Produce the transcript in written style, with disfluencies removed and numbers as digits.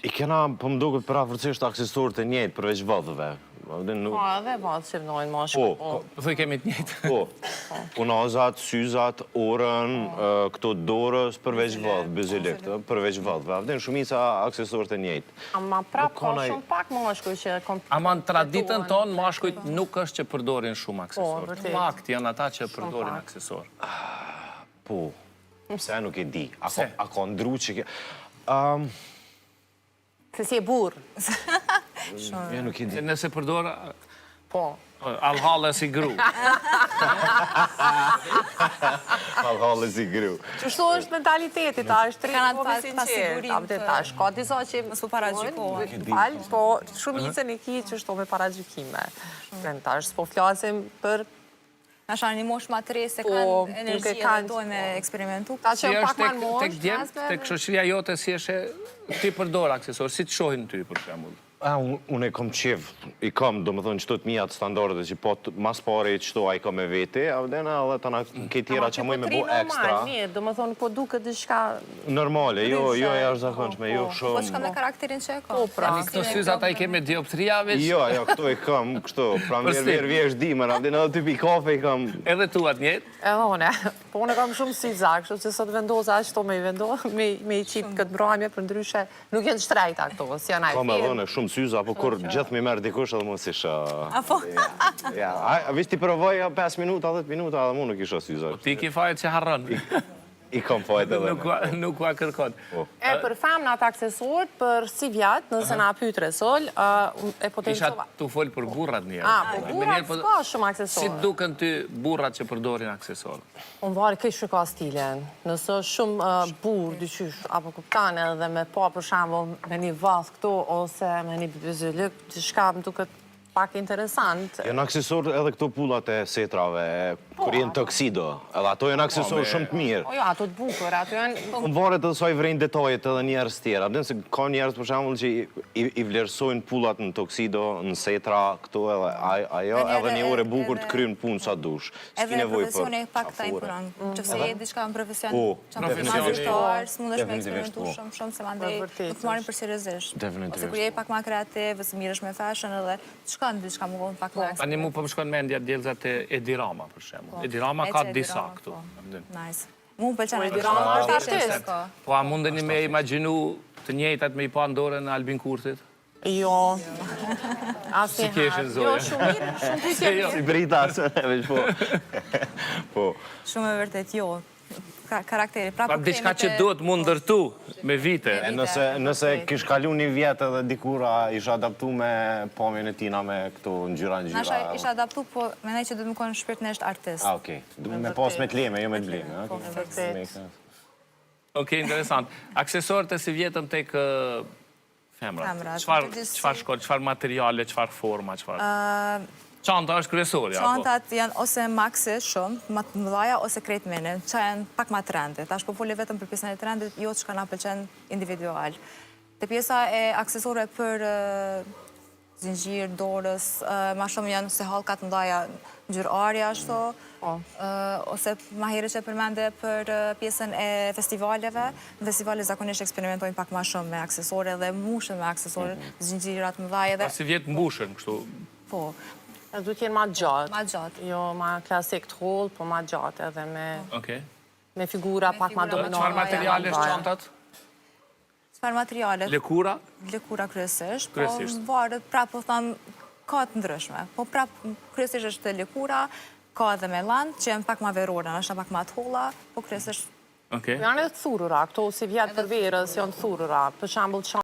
I kena pëmduket për afërcisht aksesorët e njëjtë përveç vëllëve. Po, edhe vallë që vënojnë mashkull. Po, Thuj kemi të njëjtë. po. Punazat, syzat, orën, këto dorës përveç vëllëve, bizilik, përveç vëllëve. Avden shumica aksesorët e njëjtë. Ama prap ka shumë pak mashkull që Ama në traditën tonë, mashkujt nuk është që përdorin shumë aksesor. vërtet. Makt janë ata që përdorin aksesor. Po, pse nuk e di. Pse? A ka ndru që ke... Se si e burë. Ja nuk e di. Nëse përdor Po. allhallë si gru. Allhallë si gru. Qështu është mentaliteti, ta është tre Kanë kove pas pasigurim sinqert. Ta është ka disa që mos u paragjykohen. Falë, po shumicën e ki që shto me paragjykime. Ta është s'po flasim për... Nasha një mosh ma tre se Po, kanë nuk e energji kanë. dhe dojnë me eksperimentu. Ta Si që është pak ma në tek mosh, djemë, tek shoqëria jote, si është ti përdor aksesor, si të shohin ty, për shembull? Unë e kom qef, i kom, do më thonë, qëto të mijat standardet që po mas pare qëto a i kom e vete, avdena edhe të na ke tjera që muj me bo ekstra. Mirë, do më thonë, po duke diçka... Normale, jo e është zakonshme, jo Po shka shumë. me karakterin që e ka. Po, pra. Ani këto syzat a i keme dioptria veç? Jo, këto i kam, kështu, pra mirë vjesh dimër, avdena edhe typi kafe i kam... Edhe tu atë njëtë? Edhe une, po une kam shumë syza, kështu që sot vendoza ashtu me i vendoza, me i qip këtë mbrojmje për ndryshe, nuk jenë shtrejta këto, si janë Ka me ajfirë. dhone shumë syza, po kur gjithë mi merë dikush edhe mu si shë... A po? Ja, a vish ti provoj 5 minuta, 10 minuta, edhe mu nuk isha syza. Ti ki fajt që harron. I kam fajt edhe. Nuk va kërkon. E për femnat aksesorët, për si vjatë, nëse na pyt resol, e Isha potencova... tu fol për burrat një. Po burrat s'ka shumë Si aksesorë. duken ty burrat që përdorin aksesor? Unë varë kështë ka stilen. Nëse është shumë burë, dyqysh, apo kuptane, dhe me pa për shambull me një vath këto, ose me një bizylik, që shka më duket pak interesant. Janë aksesor edhe këto pullat e setrave, kur jenë toksido, edhe ato janë aksesor shumë të mirë. O jo, ato të bukur, ato janë... Në varet edhe sa i vrejnë detajet edhe njerës tjera. Dhe se ka njerës për shembull që i vlerësojnë pullat në toksido, në setra, këto edhe ajo, edhe një orë e bukur të krynë punë sa dush. Edhe profesioni pak ta impunon. Që fse je diçka në profesion, që në mazishtar, s'mundesh me eksperimentu shumë se mandej nuk të marim për seriozisht. Ose kur je pak ma kreativ, ose miresh me fashion edhe shkon diçka më vonë pak më Ani mu po më shkon mendja djelzat e Edi Rama, për shembull. Edi Rama ka disa këtu. Nice. Mu më pëlqen Edi Rama është artist. Po a mundeni me imagjinu të njëjtat me i pa ndore në Albin Kurthit? Jo. Si keshin, Zoja? Jo, shumë mirë, shumë pyetje mirë. Si brita, veç po. Po. Shumë e vërtet, jo. Karakteri. Pa diçka që duhet mu ndërtu me vite. Nëse kish kalu një vjetë edhe dikura isha adaptu me pamjen e tina me këto ngjyra. Nasha isha adaptu, po menaj që du të më konë shpirtnesht artist. Okej. Du me pas me t'leme, jo me t'bleme. Okej, interesant. Aksesorët e si vjetën tek femrat. Qfar materiale, qfar forma, qfar... Çanta është kryesorja, apo? Çantat janë ose maxi shumë, më të mëdhaja, ose krejt mini, që janë pak ma trendit. Tash po foli vetëm për pjesën e trendit, jo që ka na pëlqen individual. Te pjesa e aksesorëve për zinxhir, dorës, ma shumë janë se hallkat mëdhaja ngjyrarja ashtu, ose ma herë që përmende për pjesën e festivaleve. Në festivale zakonisht eksperimentojnë pak ma shumë me aksesore dhe mushen me aksesore, zinxhirat mëdhaja dhe... Si vjetë mbushen, kështu? Po. Du t'jenë ma gjatë. Ma gjatë. Jo, ma klasik të holl, po ma gjatë edhe Okej. me figura pak ma dominore. Qfar materiale është çantat? Çfarë materiale? Lëkura? Lëkura kryesisht, po Kryesisht. varet, prapë po thamë, ka të ndryshme. Po prapë, kryesisht është lëkura, ka edhe me lanë, që janë pak ma verore, është pak ma të holla, po kryesisht... Okej. Janë edhe të thurura, këto si vjetë për verës, janë të thurura. Për shambull